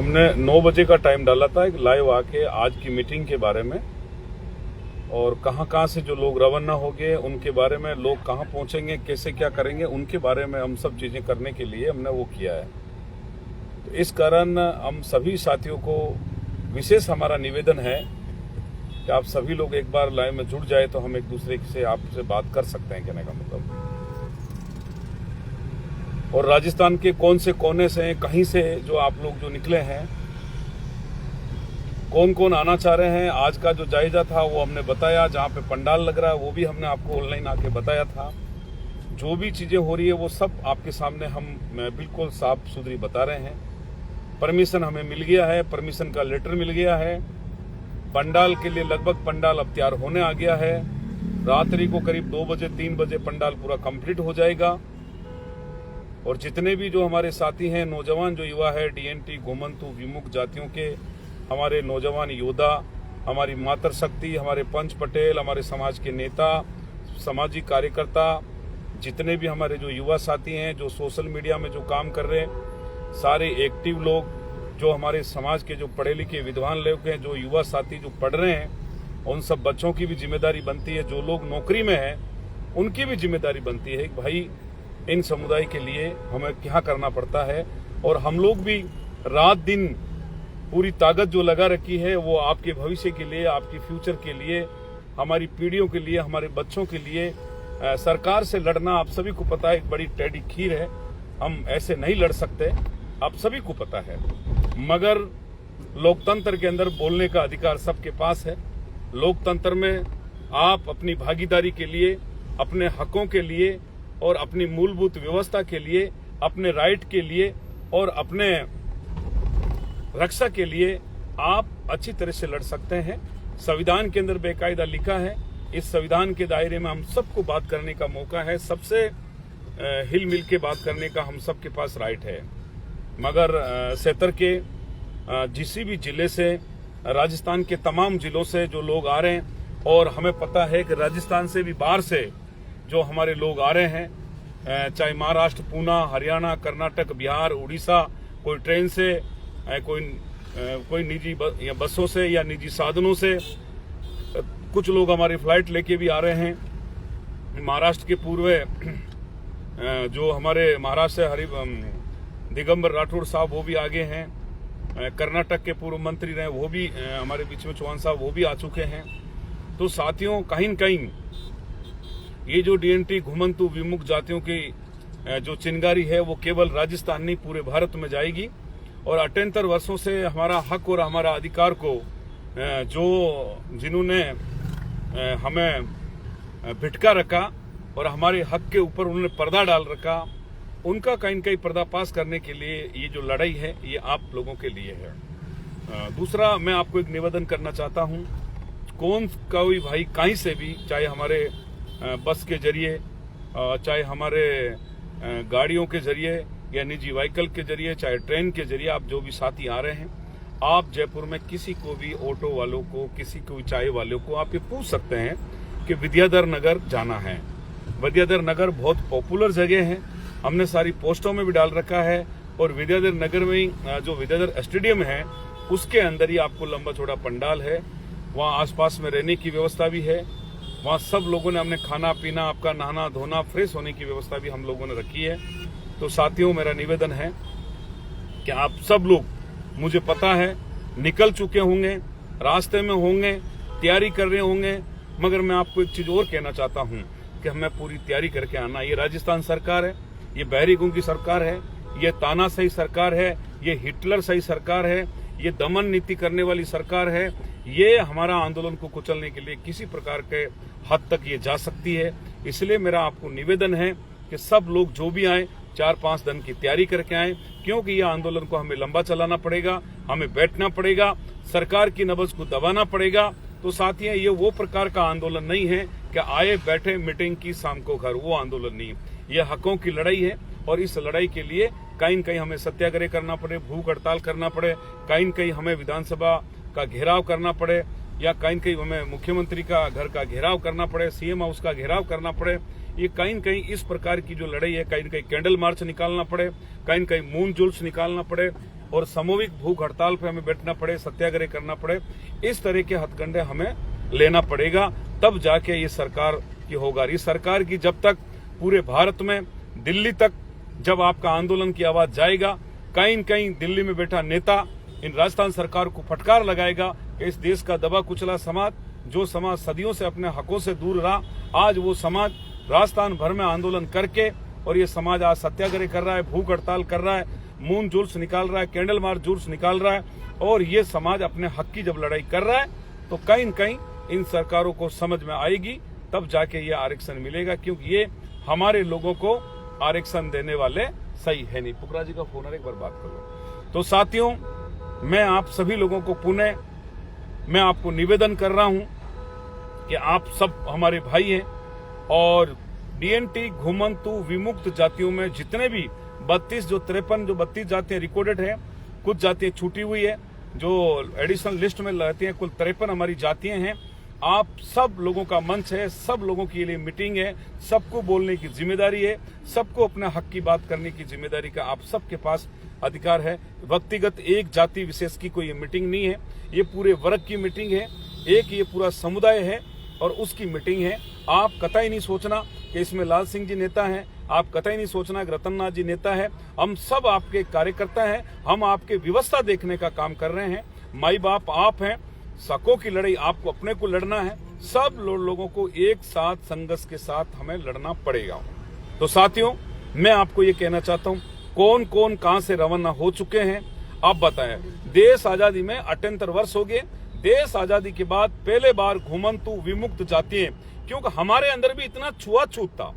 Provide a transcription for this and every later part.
हमने 9 बजे का टाइम डाला था एक लाइव आके आज की मीटिंग के बारे में और कहां से जो लोग रवाना हो गए उनके बारे में, लोग कहां पहुंचेंगे, कैसे क्या करेंगे, उनके बारे में हम सब चीजें करने के लिए हमने वो किया है। तो इस कारण हम सभी साथियों को विशेष हमारा निवेदन है कि आप सभी लोग एक बार लाइव में जुड़ जाए तो हम एक दूसरे से आपसे बात कर सकते हैं, कहने का मतलब। और राजस्थान के कौन से कोने से, कहीं से जो आप लोग जो निकले हैं, कौन कौन आना चाह रहे हैं, आज का जो जायजा था वो हमने बताया। जहां पे पंडाल लग रहा है वो भी हमने आपको ऑनलाइन आके बताया था। जो भी चीजें हो रही है वो सब आपके सामने हम बिल्कुल साफ सुथरी बता रहे हैं। परमिशन हमें मिल गया है, परमिशन का लेटर मिल गया है। पंडाल के लिए लगभग पंडाल अब तैयार होने आ गया है। रात्रि को करीब 2 बजे 3 बजे पंडाल पूरा कंप्लीट हो जाएगा। और जितने भी जो हमारे साथी हैं, नौजवान जो युवा है, डीएनटी, घुमंतु, विमुख जातियों के हमारे नौजवान योद्धा, हमारी मातृशक्ति, हमारे पंच पटेल, हमारे समाज के नेता, सामाजिक कार्यकर्ता, जितने भी हमारे जो युवा साथी हैं, जो सोशल मीडिया में जो काम कर रहे हैं, सारे एक्टिव लोग, जो हमारे समाज के जो पढ़े लिखे विद्वान लोग हैं, जो युवा साथी जो पढ़ रहे हैं, उन सब बच्चों की भी जिम्मेदारी बनती है। जो लोग नौकरी में हैं उनकी भी जिम्मेदारी बनती है कि भाई इन समुदाय के लिए हमें क्या करना पड़ता है। और हम लोग भी रात दिन पूरी ताकत जो लगा रखी है वो आपके भविष्य के लिए, आपके फ्यूचर के लिए, हमारी पीढ़ियों के लिए, हमारे बच्चों के लिए। सरकार से लड़ना आप सभी को पता है एक बड़ी टेढ़ी खीर है, हम ऐसे नहीं लड़ सकते, आप सभी को पता है। मगर लोकतंत्र के अंदर बोलने का अधिकार सबके पास है। लोकतंत्र में आप अपनी भागीदारी के लिए, अपने हकों के लिए और अपनी मूलभूत व्यवस्था के लिए, अपने राइट के लिए और अपने रक्षा के लिए आप अच्छी तरह से लड़ सकते हैं। संविधान के अंदर बेकायदा लिखा है। इस संविधान के दायरे में हम सबको बात करने का मौका है, सबसे हिल मिल के बात करने का हम सबके पास राइट है। मगर क्षेत्र के किसी भी जिले से, राजस्थान के तमाम जिलों से जो लोग आ रहे हैं, और हमें पता है कि राजस्थान से भी बाहर से जो हमारे लोग आ रहे हैं, चाहे महाराष्ट्र, पूना, हरियाणा, कर्नाटक, बिहार, उड़ीसा, कोई ट्रेन से, कोई निजी बसों से या निजी साधनों से, कुछ लोग हमारी फ्लाइट लेके भी आ रहे हैं। महाराष्ट्र के पूर्व जो हमारे महाराष्ट्र से दिगंबर राठौड़ साहब वो भी आगे हैं। कर्नाटक के पूर्व मंत्री रहे वो भी हमारे बीच में, चौहान साहब, वो भी आ चुके हैं। तो साथियों, कहीं न कहीं ये जो डीएनटी, घुमंतु, विमुख जातियों की जो चिंगारी है वो केवल राजस्थान नहीं पूरे भारत में जाएगी। और 78 वर्षों से हमारा हक और हमारा अधिकार को जो जिन्होंने हमें भिटका रखा और हमारे हक के ऊपर उन्होंने पर्दा डाल रखा, उनका कहीं न कहीं पर्दाफाश करने के लिए ये जो लड़ाई है ये आप लोगों के लिए है। दूसरा, मैं आपको एक निवेदन करना चाहता हूं, कोई भाई कहीं से भी, चाहे हमारे बस के जरिए, चाहे हमारे गाड़ियों के जरिए या निजी व्हीकल के जरिए, चाहे ट्रेन के जरिए, आप जो भी साथी आ रहे हैं, आप जयपुर में किसी को भी, ऑटो वालों को, किसी को भी चाय वालों को आप ये पूछ सकते हैं कि विद्याधर नगर जाना है। विद्याधर नगर बहुत पॉपुलर जगह है, हमने सारी पोस्टों में भी डाल रखा है। और विद्याधर नगर में ही जो विद्याधर स्टेडियम है उसके अंदर ही आपको लंबा चौड़ा पंडाल है। वहाँ आसपास में रहने की व्यवस्था भी है। वहाँ सब लोगों ने, हमने खाना पीना, आपका नहाना धोना, फ्रेश होने की व्यवस्था भी हम लोगों ने रखी है। तो साथियों, मेरा निवेदन है कि आप सब लोग, मुझे पता है, निकल चुके होंगे, रास्ते में होंगे, तैयारी कर रहे होंगे, मगर मैं आपको एक चीज और कहना चाहता हूं कि हमें पूरी तैयारी करके आना। ये राजस्थान सरकार है, ये बहरीगुं की सरकार है, ये तानाशाही सरकार है, ये हिटलर सही सरकार है, ये दमन नीति करने वाली सरकार है। ये हमारा आंदोलन को कुचलने के लिए किसी प्रकार के हद तक ये जा सकती है। इसलिए मेरा आपको निवेदन है कि सब लोग जो भी आए 4-5 दिन की तैयारी करके आए, क्योंकि यह आंदोलन को हमें लंबा चलाना पड़ेगा, हमें बैठना पड़ेगा, सरकार की नब्ज को दबाना पड़ेगा। तो साथियों, ये वो प्रकार का आंदोलन नहीं है कि आए बैठे मीटिंग की शाम को घर, वो आंदोलन नहीं है। ये हकों की लड़ाई है और इस लड़ाई के लिए कहीं न कहीं हमें सत्याग्रह करना पड़े, भूख हड़ताल करना पड़े, कहीं न कहीं हमें विधानसभा का घेराव करना पड़े, या कहीं न कहीं हमें मुख्यमंत्री का घर का घेराव करना पड़े, सीएम हाउस का घेराव करना पड़े। ये कहीं न कहीं इस प्रकार की जो लड़ाई है, कहीं न कहीं कैंडल मार्च निकालना पड़े, कहीं न कहीं मून जुल्स निकालना पड़े, और सामूहिक भूख हड़ताल पे हमें बैठना पड़े, सत्याग्रह करना पड़े, इस तरह के हथकंडे हमें लेना पड़ेगा, तब जाके ये सरकार की होगा। इस सरकार की जब तक पूरे भारत में दिल्ली तक जब आपका आंदोलन की आवाज जाएगा, कहीं न कहीं दिल्ली में बैठा नेता इन राजस्थान सरकार को फटकार लगाएगा कि इस देश का दबा कुचला समाज, जो समाज सदियों से अपने हकों से दूर रहा, आज वो समाज राजस्थान भर में आंदोलन करके, और ये समाज आज सत्याग्रह कर रहा है, भूख हड़ताल कर रहा है, मून जुलूस निकाल रहा है, कैंडल मार्च जुलूस निकाल रहा है, और ये समाज अपने हक की जब लड़ाई कर रहा है तो कहीं न कहीं इन सरकारों को समझ में आएगी, तब जाके ये आरक्षण मिलेगा, क्योंकि ये हमारे लोगों को आरक्षण देने वाले सही है नहीं। पुकरा जी का फोन है, एक बार बात कर लो। तो साथियों, मैं आप सभी लोगों को पुनः मैं आपको निवेदन कर रहा हूं कि आप सब हमारे भाई हैं, और डीएनटी घुमंतु विमुक्त जातियों में जितने भी 32 जातियां रिकॉर्डेड है, कुछ जातियां छूटी हुई है जो एडिशनल लिस्ट में रहती हैं, कुल 53 हमारी जातियां हैं। आप सब लोगों का मंच है, सब लोगों के लिए मीटिंग है, सबको बोलने की जिम्मेदारी है, सबको अपने हक की बात करने की जिम्मेदारी का आप सबके पास अधिकार है। व्यक्तिगत एक जाति विशेष की कोई मीटिंग नहीं है, ये पूरे वर्ग की मीटिंग है, एक ये पूरा समुदाय है और उसकी मीटिंग है। आप कतई नहीं सोचना कि इसमें लाल सिंह जी नेता हैं, आप कतई नहीं सोचना कि रतन नाथ जी नेता है। हम सब आपके कार्यकर्ता हैं, हम आपके व्यवस्था देखने का काम कर रहे हैं। माई बाप आप हैं, सकों की लड़ाई आपको अपने को लड़ना है, सब लोगों को एक साथ संघर्ष के साथ हमें लड़ना पड़ेगा। तो साथियों, मैं आपको ये कहना चाहता हूँ, कौन कौन कहां से रवाना हो चुके हैं आप बताएं। देश आजादी में 78 वर्ष हो गए। देश आजादी के बाद पहले बार घुमंतु विमुक्त जातियां, क्योंकि हमारे अंदर भी इतना छुआछूत था,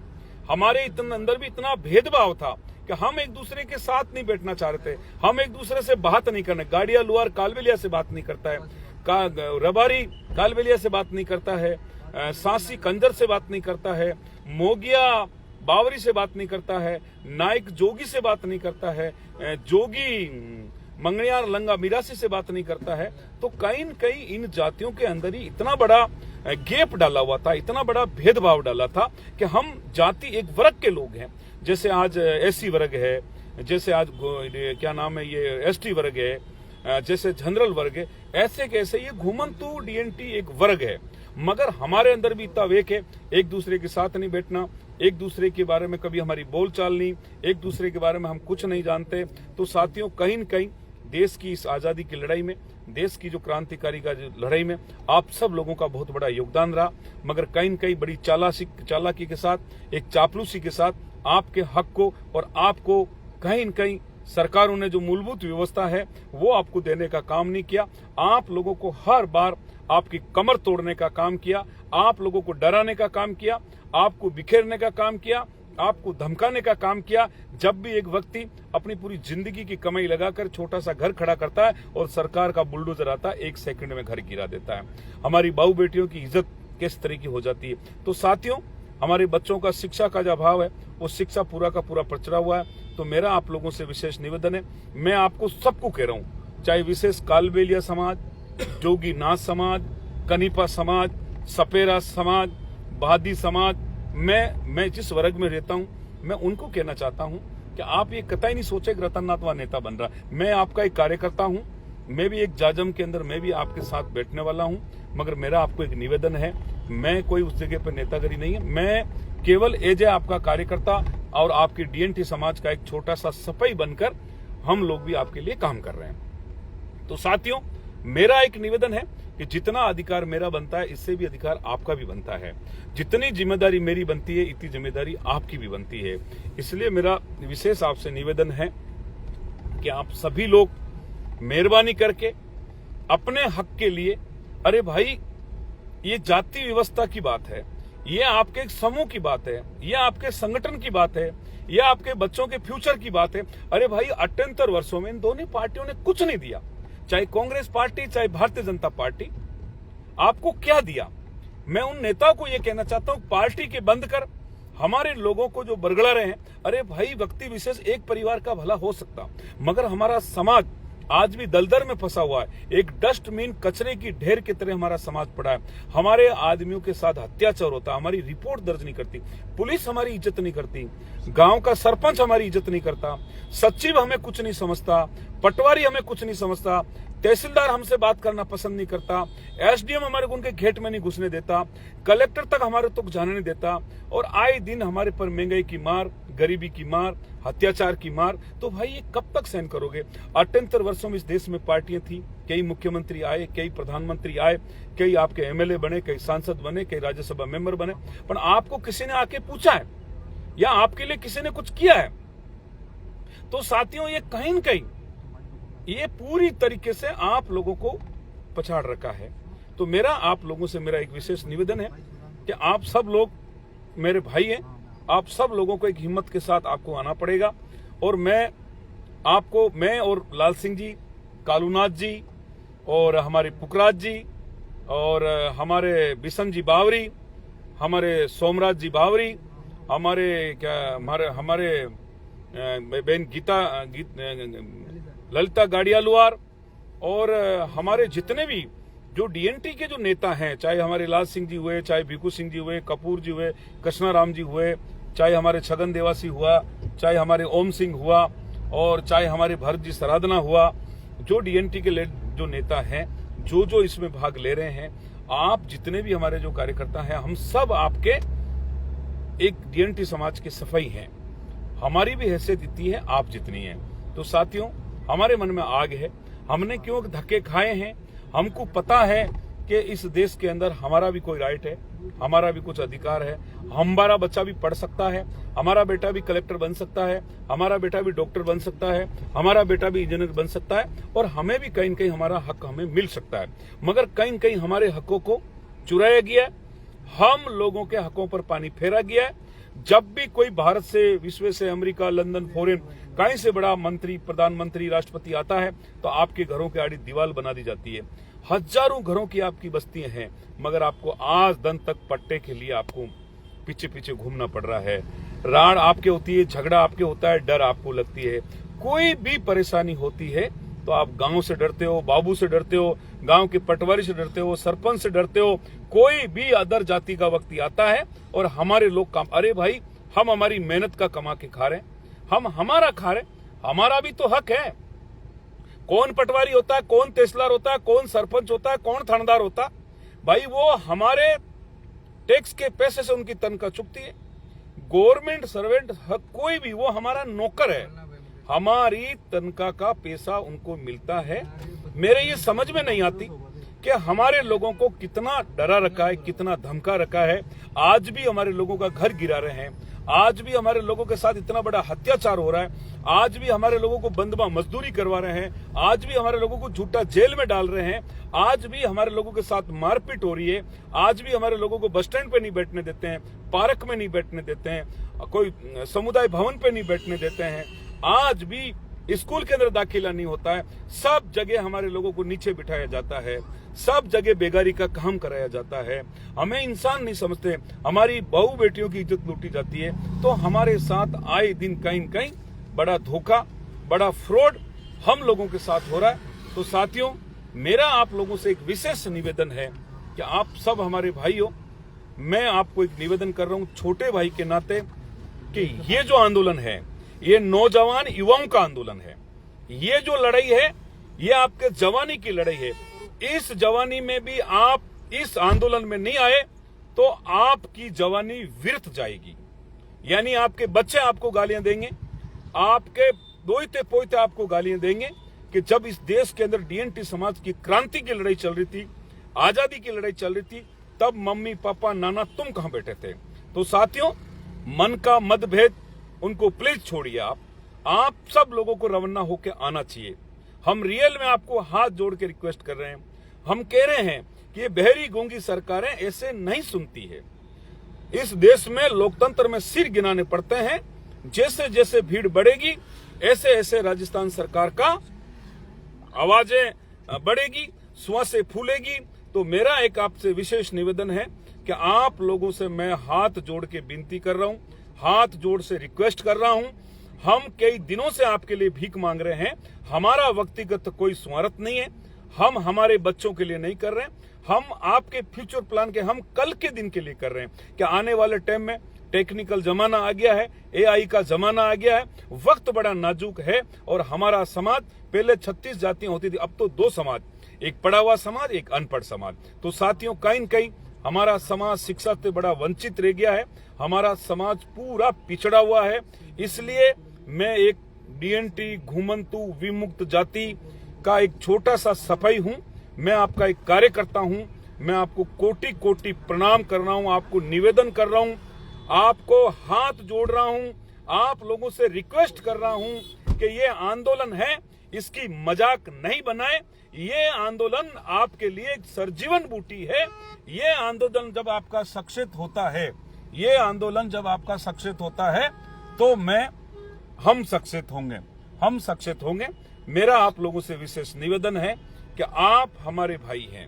हमारे अंदर भी इतना भेदभाव था कि हम एक दूसरे के साथ नहीं बैठना चाह रहे थे, हम एक दूसरे से बात नहीं करने, गाड़िया लुआर कालबेलिया से बात नहीं करता है, रबारी कालबेलिया से बात नहीं करता है, सांसी कंजर से बात नहीं करता है, मोगिया बावरी से बात नहीं करता है, नाइक जोगी से बात नहीं करता है, जोगी मंगनियार लंगा मिरासी से बात नहीं करता है। तो कहीं न कहीं इन जातियों के अंदर ही इतना बड़ा गैप डाला हुआ था, इतना बड़ा भेदभाव डाला था कि हम जाति एक वर्ग के लोग हैं। जैसे आज एससी वर्ग है, जैसे आज क्या नाम है ये एसटी वर्ग है, जैसे जनरल वर्ग है, ऐसे कैसे ये घुमंतु डीएनटी एक वर्ग है, मगर हमारे अंदर भी इतना वेक है, एक दूसरे के साथ नहीं बैठना, एक दूसरे के बारे में कभी हमारी बोलचाल नहीं, एक दूसरे के बारे में हम कुछ नहीं जानते। तो साथियों, कहीं न कहीं देश की इस आजादी की लड़ाई में, देश की जो क्रांतिकारी का लड़ाई में आप सब लोगों का बहुत बड़ा योगदान रहा, मगर कहीं न कहीं बड़ी चालाकी के साथ, एक चापलूसी के साथ आपके हक को और आपको कहीं न कहीं सरकारों ने जो मूलभूत व्यवस्था है वो आपको देने का काम नहीं किया। आप लोगों को हर बार आपकी कमर तोड़ने का काम किया, आप लोगों को डराने का काम किया, आपको बिखेरने का काम किया, आपको धमकाने का काम किया। जब भी एक व्यक्ति अपनी पूरी जिंदगी की कमाई लगाकर छोटा सा घर खड़ा करता है और सरकार का बुलडोजर आता है, 1 सेकंड में घर गिरा देता है, हमारी बहू बेटियों की इज्जत किस तरह की हो जाती है। तो साथियों, हमारे बच्चों का शिक्षा का जो अभाव है वो शिक्षा पूरा का पूरा पचड़ा हुआ है। तो मेरा आप लोगों से विशेष निवेदन है, मैं आपको सबको कह रहा हूँ, चाहे विशेष कालबेलिया समाज, जोगी नाथ समाज, कनिपा समाज, सपेरा समाज, बहादी समाज, मैं जिस वर्ग में रहता हूँ मैं उनको कहना चाहता हूँ कि आप ये कतई नहीं सोचे कि रतन नाथ वहां नेता बन रहा। मैं आपका एक कार्यकर्ता हूँ, मैं भी एक जाजम के अंदर मैं भी आपके साथ बैठने वाला हूँ, मगर मेरा आपको एक निवेदन है, मैं कोई उस जगह पर नेतागिरी नहीं है, मैं केवल एज ए आपका कार्यकर्ता और आपकी डीएनटी समाज का एक छोटा सा सपाई बनकर हम लोग भी आपके लिए काम कर रहे हैं। तो साथियों, मेरा एक निवेदन है कि जितना अधिकार मेरा बनता है इससे भी अधिकार आपका भी बनता है, जितनी जिम्मेदारी मेरी बनती है इतनी जिम्मेदारी आपकी भी बनती है। इसलिए मेरा विशेष आपसे निवेदन है कि आप सभी लोग मेहरबानी करके अपने हक के लिए, अरे भाई ये जाति व्यवस्था की बात है, ये आपके एक समूह की बात है, ये आपके संगठन की बात है, ये आपके बच्चों के फ्यूचर की बात है। अरे भाई 78 वर्षों में इन दोनों पार्टियों ने कुछ नहीं दिया, चाहे कांग्रेस पार्टी चाहे भारतीय जनता पार्टी, आपको क्या दिया। मैं उन नेताओं को यह कहना चाहता हूं, पार्टी के बंद कर हमारे लोगों को जो बरगला रहे हैं। अरे भाई, व्यक्ति विशेष एक परिवार का भला हो सकता, मगर हमारा समाज आज भी दलदल में फंसा हुआ है। एक डस्टबिन कचरे की ढेर की तरह हमारा समाज पड़ा है। हमारे आदमियों के साथ अत्याचार होता है, हमारी रिपोर्ट दर्ज नहीं करती, पुलिस हमारी इज्जत नहीं करती, गांव का सरपंच हमारी इज्जत नहीं करता, सचिव हमें कुछ नहीं समझता, पटवारी हमें कुछ नहीं समझता, तहसीलदार हमसे बात करना पसंद नहीं करता, एसडीएम हमारे को उनके घेट में नहीं घुसने देता, कलेक्टर तक हमारे तक जाने नहीं देता, और आए दिन हमारे पर महंगाई की मार, गरीबी की मार, अत्याचार की मार। तो भाई ये कब तक सहन करोगे? 78 वर्षों में इस देश में पार्टियां थी, कई मुख्यमंत्री आए, कई प्रधानमंत्री आए, कई आपके एमएलए बने, कई सांसद बने, कई राज्यसभा मेंबर बने, पर आपको किसी ने आके पूछा है या आपके लिए किसी ने कुछ किया है? तो साथियों, ये कहीं न कहीं ये पूरी तरीके से आप लोगों को पछाड़ रखा है। तो मेरा आप लोगों से मेरा एक विशेष निवेदन है कि आप सब लोग मेरे भाई हैं, आप सब लोगों को एक हिम्मत के साथ आपको आना पड़ेगा। और मैं और लाल सिंह जी, कालूनाथ जी, और हमारे पुखराज जी, और हमारे बिशन जी बावरी, हमारे सोमराज जी बावरी, हमारे बहन ललिता गाड़ियालुआर, और हमारे जितने भी जो डीएनटी के जो नेता हैं, चाहे हमारे लाल सिंह जी हुए, चाहे भिखू सिंह जी हुए, कपूर जी हुए, कृष्णाराम जी हुए, चाहे हमारे छगन देवासी हुआ, चाहे हमारे ओम सिंह हुआ, और चाहे हमारे भरत जी सराधना हुआ, जो डीएनटी के जो नेता हैं, जो इसमें भाग ले रहे हैं, आप जितने भी हमारे जो कार्यकर्ता हैं, हम सब आपके एक डीएनटी समाज की सफाई हैं। हमारी भी हैसियत इतनी है आप जितनी है। तो साथियों, हमारे मन में आग है, हमने क्यों धक्के खाए हैं, हमको पता है कि इस देश के अंदर हमारा भी कोई राइट है, हमारा भी कुछ अधिकार है, हमारा बच्चा भी पढ़ सकता है, हमारा बेटा भी कलेक्टर बन सकता है, हमारा बेटा भी डॉक्टर बन सकता है, हमारा बेटा भी इंजीनियर बन सकता है, और हमें भी कहीं न कहीं हमारा हक हमें मिल सकता है। मगर कहीं न कहीं हमारे हकों को चुराया गया, हम लोगों के हकों पर पानी फेरा गया है। जब भी कोई भारत से, विश्व से, अमेरिका, लंदन, फॉरेन कहीं से बड़ा मंत्री, प्रधानमंत्री, राष्ट्रपति आता है तो आपके घरों के आड़ी दीवार बना दी जाती है। हजारों घरों की आपकी बस्तियां हैं, मगर आपको आज दिन तक पट्टे के लिए आपको पीछे पीछे घूमना पड़ रहा है। राड़ आपके होती है, झगड़ा आपके होता है, डर आपको लगती है। कोई भी परेशानी होती है तो आप गांव से डरते हो, बाबू से डरते हो, गांव के पटवारी से डरते हो, सरपंच से डरते हो। कोई भी अदर जाति का व्यक्ति आता है और हमारे लोग काम, अरे भाई हम हमारी मेहनत का कमा के खा रहे हैं, हम हमारा खा रहे, हमारा भी तो हक है। कौन पटवारी होता है, कौन तहसीलदार होता है, कौन सरपंच होता है, कौन थानेदार होता है? भाई वो हमारे टैक्स के पैसे से उनकी तनख्वाह चुकती है। गवर्नमेंट सर्वेंट कोई भी, वो हमारा नौकर है, हमारी तनख्वाह का पैसा उनको मिलता है। मेरे ये समझ में नहीं आती कि हमारे लोगों को कितना डरा रखा है, कितना धमका रखा है। आज भी हमारे लोगों का घर गिरा रहे हैं, आज भी हमारे लोगों के साथ इतना बड़ा अत्याचार हो रहा है, आज भी हमारे लोगों को बंदबा मजदूरी करवा रहे हैं, आज भी हमारे लोगों को झूठा जेल में डाल रहे हैं, आज भी हमारे लोगों के साथ मारपीट हो रही है, आज भी हमारे लोगों को बस स्टैंड पे नहीं बैठने देते हैं, पार्क में नहीं बैठने देते हैं, कोई समुदाय भवन पे नहीं बैठने देते हैं, आज भी स्कूल के अंदर दाखिला नहीं होता है। सब जगह हमारे लोगों को नीचे बिठाया जाता है, सब जगह बेगारी का काम कराया जाता है, हमें इंसान नहीं समझते, हमारी बहू बेटियों की इज्जत लूटी जाती है। तो हमारे साथ आए दिन कहीं न कहीं बड़ा धोखा, बड़ा फ्रॉड हम लोगों के साथ हो रहा है। तो साथियों, मेरा आप लोगों से एक विशेष निवेदन है कि आप सब हमारे भाई हो, मैं आपको एक निवेदन कर रहा हूं छोटे भाई के नाते कि ये जो आंदोलन है, ये नौजवान युवाओं का आंदोलन है, ये जो लड़ाई है, ये आपके जवानी की लड़ाई है। इस जवानी में भी आप इस आंदोलन में नहीं आए तो आपकी जवानी व्यर्थ जाएगी। यानी आपके बच्चे आपको गालियां देंगे, आपके दोहिते पोते आपको गालियां देंगे कि जब इस देश के अंदर डीएनटी समाज की क्रांति की लड़ाई चल रही थी, आजादी की लड़ाई चल रही थी, तब मम्मी पापा नाना तुम कहां बैठे थे। तो साथियों, मन का मतभेद उनको प्लीज छोड़िए। आप सब लोगों को रवाना होकर आना चाहिए। हम रियल में आपको हाथ जोड़ के रिक्वेस्ट कर रहे हैं। हम कह रहे हैं कि ये बहरी गूंगी सरकारें ऐसे नहीं सुनती है। इस देश में लोकतंत्र में सिर गिनाने पड़ते हैं। जैसे जैसे भीड़ बढ़ेगी, ऐसे ऐसे राजस्थान सरकार का आवाजें बढ़ेगी, श्वासें फूलेगी। तो मेरा एक आपसे विशेष निवेदन है कि आप लोगों से मैं हाथ जोड़ के विनती कर रहा हूं, हाथ जोड़ से रिक्वेस्ट कर रहा हूं, हम कई दिनों से आपके लिए भीख मांग रहे हैं। हमारा व्यक्तिगत कोई स्वार्थ नहीं है, हम हमारे बच्चों के लिए नहीं कर रहे हैं, हम आपके फ्यूचर प्लान के, हम कल के दिन के लिए कर रहे हैं। क्या आने वाले टाइम में टेक्निकल जमाना आ गया है, AI का जमाना आ गया है, वक्त बड़ा नाजुक है और हमारा समाज, पहले 36 जातियां होती थी, अब तो 2 समाज, एक पढ़ा हुआ समाज, एक अनपढ़ समाज। तो साथियों, कहीं न कहीं हमारा समाज शिक्षा से बड़ा वंचित रह गया है, हमारा समाज पूरा पिछड़ा हुआ है। इसलिए मैं एक DNT घुमंतु विमुक्त जाति का एक छोटा सा सफाई हूं, मैं आपका एक कार्यकर्ता हूं, मैं आपको कोटि कोटि प्रणाम कर रहा हूं, आपको निवेदन कर रहा हूं, आपको हाथ जोड़ रहा हूं, आप लोगों से रिक्वेस्ट कर रहा हूं कि ये आंदोलन है, इसकी मजाक नहीं बनाए। ये आंदोलन आपके लिए एक सरजीवन बूटी है। ये आंदोलन जब आपका सक्सेस होता है, ये आंदोलन जब आपका सक्सेस होता है तो हम सक्सेस होंगे, हम सक्सेस होंगे। मेरा आप लोगों से विशेष निवेदन है कि आप हमारे भाई हैं।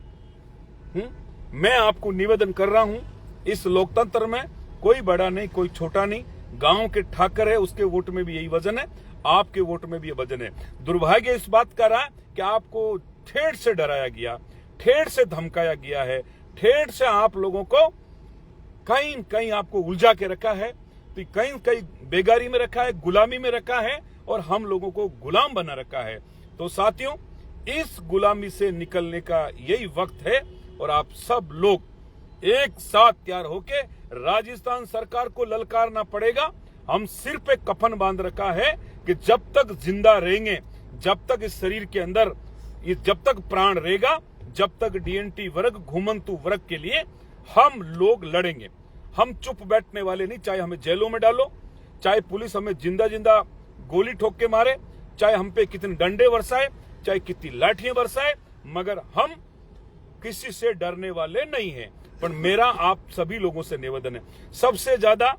मैं आपको निवेदन कर रहा हूं, इस लोकतंत्र में कोई बड़ा नहीं, कोई छोटा नहीं। गांव के ठाकर है, उसके वोट में भी यही वजन है, आपके वोट में भी ये वजन है। दुर्भाग्य इस बात का रहा कि आपको ठेठ से डराया गया, ठेठ से धमकाया गया है, ठेठ से आप लोगों को कहीं कहीं आपको उलझा के रखा है, तो कहीं कहीं बेगारी में रखा है, गुलामी में रखा है और हम लोगों को गुलाम बना रखा है। तो साथियों, इस गुलामी से निकलने का यही वक्त है और आप सब लोग एक साथ तैयार होके राजस्थान सरकार को ललकारना पड़ेगा। हम सिर पे कफन बांध रखा है कि जब तक जिंदा रहेंगे, जब तक इस शरीर के अंदर जब तक प्राण रहेगा, जब तक DNT वर्ग, घुमंतु वर्ग के लिए हम लोग लड़ेंगे। हम चुप बैठने वाले नहीं, चाहे हमें जेलों में डालो, चाहे पुलिस हमें जिंदा जिंदा गोली ठोक के मारे, चाहे हम पे कितने डंडे बरसाए, चाहे कितनी लाठियां बरसाए, मगर हम किसी से डरने वाले नहीं हैं। पर मेरा आप सभी लोगों से निवेदन है, सबसे ज्यादा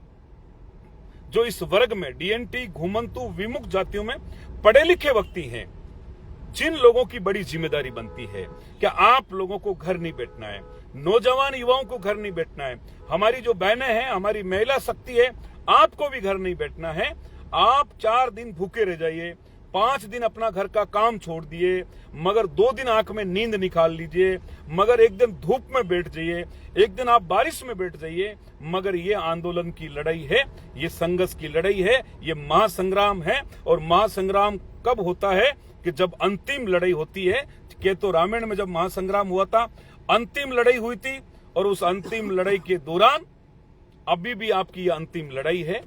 जो इस वर्ग में DNT घुमंतु विमुक्त जातियों में पढ़े लिखे व्यक्ति हैं, जिन लोगों की बड़ी जिम्मेदारी बनती है कि आप लोगों को घर नहीं बैठना है, नौजवान युवाओं को घर नहीं बैठना है, हमारी जो बहनें हैं, हमारी महिला शक्ति है, आपको भी घर नहीं बैठना है। आप 4 दिन भूखे रह जाइए, 5 दिन अपना घर का काम छोड़ दिए, मगर 2 दिन आंख में नींद निकाल लीजिए, मगर एक दिन धूप में बैठ जाइए, एक दिन आप बारिश में बैठ जाइए, मगर ये आंदोलन की लड़ाई है, ये संघर्ष की लड़ाई है, ये महासंग्राम है। और महासंग्राम कब होता है कि जब अंतिम लड़ाई होती है। के तो रामायण में जब महासंग्राम हुआ था, अंतिम लड़ाई हुई थी, और उस अंतिम लड़ाई के दौरान अभी भी आपकी ये अंतिम लड़ाई है।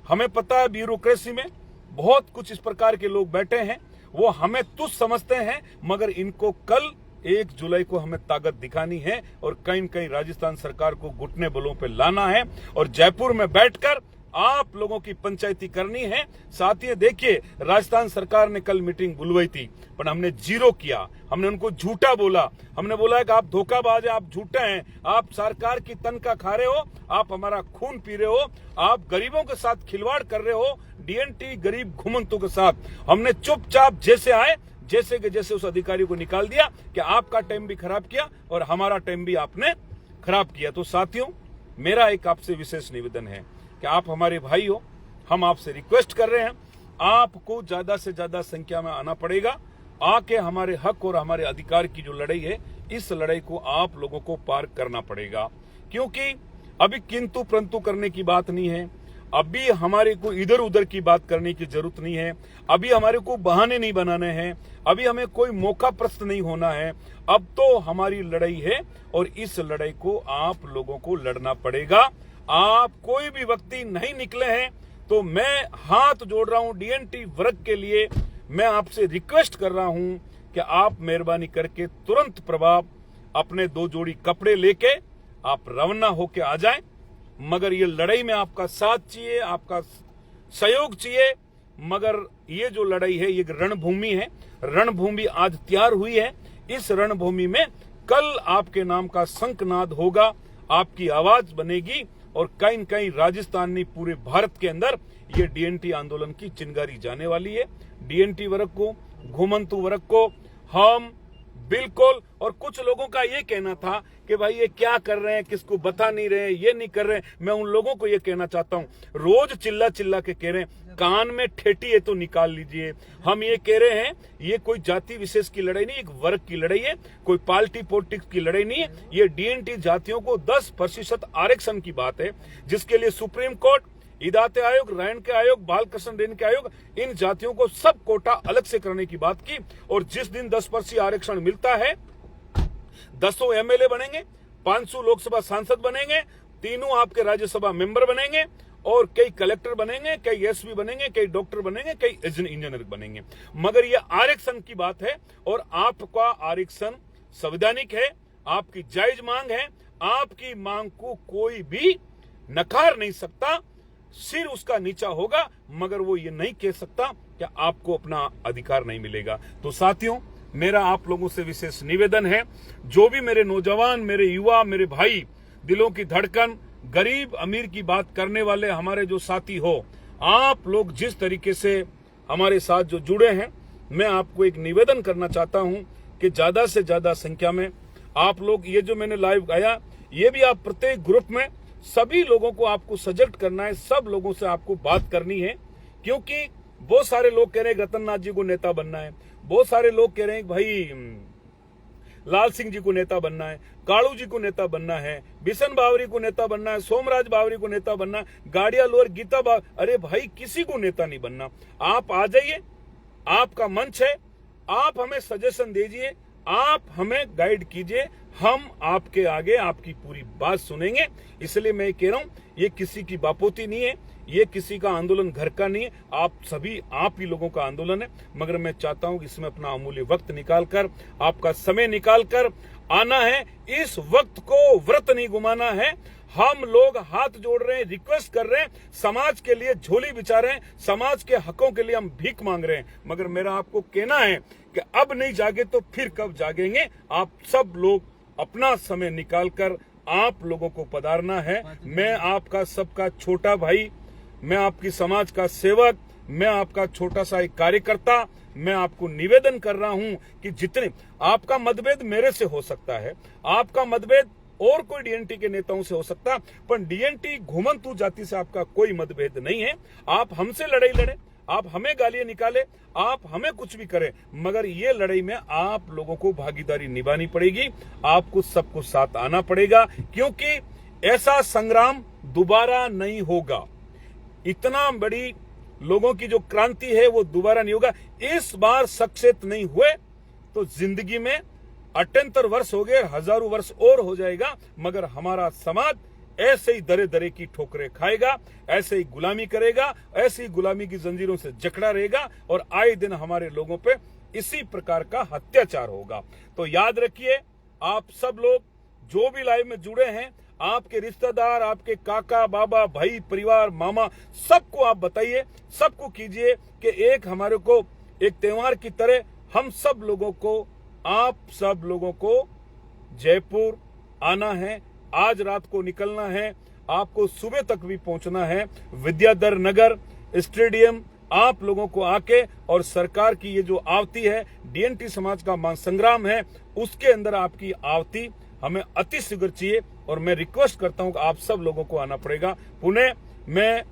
हमें पता है ब्यूरोक्रेसी में बहुत कुछ इस प्रकार के लोग बैठे हैं, वो हमें तुच्छ समझते हैं, मगर इनको कल 1 जुलाई को हमें ताकत दिखानी है और कहीं कहीं राजस्थान सरकार को घुटने बलों पे लाना है और जयपुर में बैठकर आप लोगों की पंचायती करनी है। साथियों, देखिए, राजस्थान सरकार ने कल मीटिंग बुलवाई थी, पर हमने जीरो किया, हमने उनको झूठा बोला, हमने बोला कि आप धोखाबाज है, आप झूठे हैं, आप सरकार की तनख्वाह खा रहे हो, आप हमारा खून पी रहे हो, आप गरीबों के साथ खिलवाड़ कर रहे हो, DNT गरीब घुमंतु के साथ। हमने चुपचाप जैसे आए जैसे के जैसे उस अधिकारी को निकाल दिया कि आपका टाइम भी खराब किया और हमारा टाइम भी आपने खराब किया। तो साथियों, मेरा एक आपसे विशेष निवेदन है कि आप हमारे भाई हो, हम आपसे रिक्वेस्ट कर रहे हैं, आपको ज्यादा से ज्यादा संख्या में आना पड़ेगा, आके हमारे हक और हमारे अधिकार की जो लड़ाई है, इस लड़ाई को आप लोगों को पार करना पड़ेगा। क्योंकि अभी किंतु परंतु करने की बात नहीं है, अभी हमारे को इधर उधर की बात करने की जरूरत नहीं है, अभी हमारे को बहाने नहीं बनाने हैं, अभी हमें कोई मौका प्रस्त नहीं होना है। अब तो हमारी लड़ाई है और इस लड़ाई को आप लोगों को लड़ना पड़ेगा। आप कोई भी व्यक्ति नहीं निकले हैं तो मैं हाथ जोड़ रहा हूं DNT वर्ग के लिए, मैं आपसे रिक्वेस्ट कर रहा हूं कि आप मेहरबानी करके तुरंत प्रभाव अपने 2 जोड़ी कपड़े लेके आप रवाना होके आ जाएं। मगर ये लड़ाई में आपका साथ चाहिए, आपका सहयोग चाहिए। मगर ये जो लड़ाई है, ये रणभूमि है, रणभूमि आज तैयार हुई है। इस रणभूमि में कल आपके नाम का शंखनाद होगा, आपकी आवाज बनेगी और कहीं न कहीं राजस्थान नहीं पूरे भारत के अंदर ये DNT आंदोलन की चिंगारी जाने वाली है। DNT वर्ग को, घुमंतु वर्ग को हम बिल्कुल, और कुछ लोगों का ये कहना था कि भाई ये क्या कर रहे हैं, किसको बता नहीं रहे, ये नहीं कर रहे हैं। मैं उन लोगों को ये कहना चाहता हूं, रोज चिल्ला चिल्ला के कह रहे हैं, कान में ठेठी है तो निकाल लीजिए। हम ये कह रहे हैं, ये कोई जाति विशेष की लड़ाई नहीं, एक वर्ग की लड़ाई है, कोई पार्टी पॉलिटिक्स की लड़ाई नहीं है। ये डीएनटी जातियों को 10% आरक्षण की बात है, जिसके लिए सुप्रीम कोर्ट, हिदायत आयोग, रैन के आयोग, बाल कृष्ण रेन के आयोग, इन जातियों को सब कोटा अलग से करने की बात की। और जिस दिन 10% आरक्षण मिलता है, 10 एमएलए बनेंगे, 500 लोकसभा सांसद बनेंगे, 3 आपके राज्यसभा मेंबर बनेंगे, और कई कलेक्टर बनेंगे, कई एसपी बनेंगे, कई डॉक्टर बनेंगे, कई इंजीनियर बनेंगे। मगर यह आरक्षण की बात है, और आपका आरक्षण संवैधानिक है, आपकी जायज मांग है। आपकी मांग को कोई भी नकार नहीं सकता, सिर उसका नीचा होगा, मगर वो ये नहीं कह सकता कि आपको अपना अधिकार नहीं मिलेगा। तो साथियों, मेरा आप लोगों से विशेष निवेदन है, जो भी मेरे नौजवान, मेरे युवा, मेरे भाई, दिलों की धड़कन, गरीब अमीर की बात करने वाले हमारे जो साथी हो, आप लोग जिस तरीके से हमारे साथ जो जुड़े हैं, मैं आपको एक निवेदन करना चाहता हूं कि ज्यादा से ज्यादा संख्या में आप लोग, ये जो मैंने लाइव गाया, ये भी आप प्रत्येक ग्रुप में सभी लोगों को आपको सजेक्ट करना है, सब लोगों से आपको बात करनी है। क्योंकि बहुत सारे लोग कह रहे हैं रतन नाथ जी को नेता बनना है, बहुत सारे लोग कह रहे हैं भाई लाल सिंह जी को नेता बनना है, कालू जी को नेता बनना है, बिशन बावरी को नेता बनना है, सोमराज बावरी को नेता बनना है, गाड़िया लोअर गीता अरे भाई, किसी को नेता नहीं बनना। आप आ जाइए, आपका मंच है, आप हमें सजेशन दीजिए, आप हमें गाइड कीजिए, हम आपके आगे आपकी पूरी बात सुनेंगे। इसलिए मैं कह रहा हूं, ये किसी की बापोती नहीं है, ये किसी का आंदोलन घर का नहीं है, आप सभी आप ही लोगों का आंदोलन है। मगर मैं चाहता हूं कि इसमें अपना अमूल्य वक्त निकालकर, आपका समय निकालकर आना है। इस वक्त को व्रत नहीं घुमाना है। हम लोग हाथ जोड़ रहे हैं, रिक्वेस्ट कर रहे हैं, समाज के लिए झोली बिछा रहे हैं, समाज के हकों के लिए हम भीख मांग रहे हैं। मगर मेरा आपको कहना है कि अब नहीं जागे तो फिर कब जागेंगे। आप सब लोग अपना समय निकालकर आप लोगों को पधारना है। मैं आपका सबका छोटा भाई, मैं आपकी समाज का सेवक, मैं आपका छोटा सा एक कार्यकर्ता, मैं आपको निवेदन कर रहा हूं कि जितने आपका मतभेद मेरे से हो सकता है, आपका मतभेद और कोई डीएनटी के नेताओं से हो सकता, पर डीएनटी घुमंतु जाति से आपका कोई मतभेद नहीं है। आप हमसे लड़ाई लड़े, आप हमें गालियां निकाले, आप हमें कुछ भी करें, मगर ये लड़ाई में आप लोगों को भागीदारी निभानी पड़ेगी, आपको सबको साथ आना पड़ेगा। क्योंकि ऐसा संग्राम दोबारा नहीं होगा। इतना बड़ी लोगों की जो क्रांति है वो दोबारा नहीं होगा। इस बार सक्षेत नहीं हुए तो जिंदगी में 78 वर्ष हो गए, हजारों वर्ष और हो जाएगा, मगर हमारा समाज ऐसे ही दरे दरे की ठोकरें खाएगा, ऐसे ही गुलामी करेगा, ऐसे ही गुलामी की जंजीरों से जकड़ा रहेगा, और आए दिन हमारे लोगों पे इसी प्रकार का अत्याचार होगा। तो याद रखिए, आप सब लोग जो भी लाइव में जुड़े हैं, आपके रिश्तेदार, आपके काका, बाबा, भाई, परिवार, मामा, सबको आप बताइए, सबको कीजिए कि एक हमारे को एक त्योहार की तरह हम सब लोगों को, आप सब लोगों को जयपुर आना है। आज रात को निकलना है, आपको सुबह तक भी पहुंचना है। विद्याधर नगर स्टेडियम आप लोगों को आके, और सरकार की ये जो आवती है, डीएनटी समाज का महासंग्राम है, उसके अंदर आपकी आवती हमें अति शीघ्र चाहिए। और मैं रिक्वेस्ट करता हूं कि आप सब लोगों को आना पड़ेगा। पुनः मैं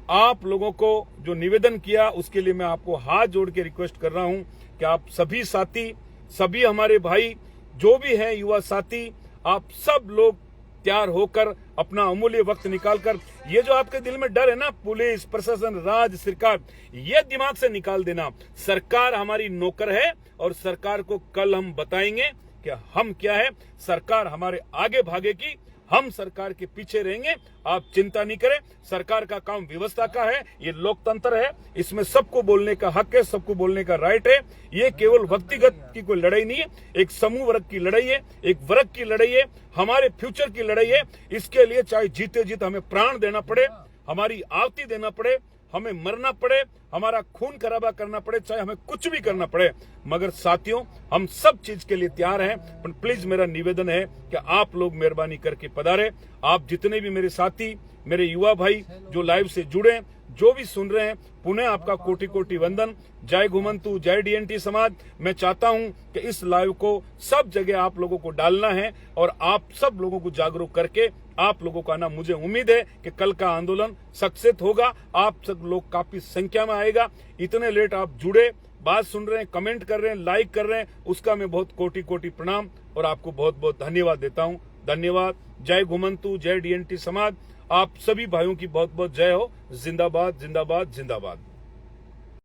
आप लोगों को जो निवेदन किया, उसके लिए मैं आपको हाथ जोड़ के रिक्वेस्ट कर रहा हूं कि आप सभी साथी, सभी हमारे भाई जो भी हैं, युवा साथी, आप सब लोग तैयार होकर अपना अमूल्य वक्त निकालकर, ये जो आपके दिल में डर है ना, पुलिस प्रशासन, राज्य सरकार, ये दिमाग से निकाल देना। सरकार हमारी नौकर है, और सरकार को कल हम बताएंगे कि हम क्या है। सरकार हमारे आगे भागेगी, हम सरकार के पीछे रहेंगे। आप चिंता नहीं करें, सरकार का काम व्यवस्था का है, ये लोकतंत्र है, इसमें सबको बोलने का हक है, सबको बोलने का राइट है। ये केवल व्यक्तिगत की कोई लड़ाई नहीं है, एक समूह वर्ग की लड़ाई है, एक वर्ग की लड़ाई है, हमारे फ्यूचर की लड़ाई है। इसके लिए चाहे जीते जीत हमें प्राण देना पड़े, हमारी आहुति देना पड़े, हमें मरना पड़े, हमारा खून खराबा करना पड़े, चाहे हमें कुछ भी करना पड़े, मगर साथियों हम सब चीज के लिए तैयार हैं। पर प्लीज मेरा निवेदन है कि आप लोग मेहरबानी करके पधारे। आप जितने भी मेरे साथी, मेरे युवा भाई जो लाइव से जुड़े, जो भी सुन रहे हैं पुनः आपका कोटि कोटि वंदन। जय घुमंतु, जय डीएनटी समाज। मैं चाहता हूं कि इस लाइव को सब जगह आप लोगों को डालना है और आप सब लोगों को जागरूक करके आप लोगों का ना, मुझे उम्मीद है कि कल का आंदोलन सक्सेस होगा। आप सब लोग काफी संख्या में आएगा। इतने लेट आप जुड़े, बात सुन रहे हैं, कमेंट कर रहे हैं, लाइक कर रहे हैं, उसका मैं बहुत कोटि कोटि प्रणाम और आपको बहुत बहुत धन्यवाद देता हूं। धन्यवाद। जय घुमंतु, जय डीएनटी समाज। आप सभी भाइयों की बहुत बहुत जय हो। जिंदाबाद, जिंदाबाद, जिंदाबाद।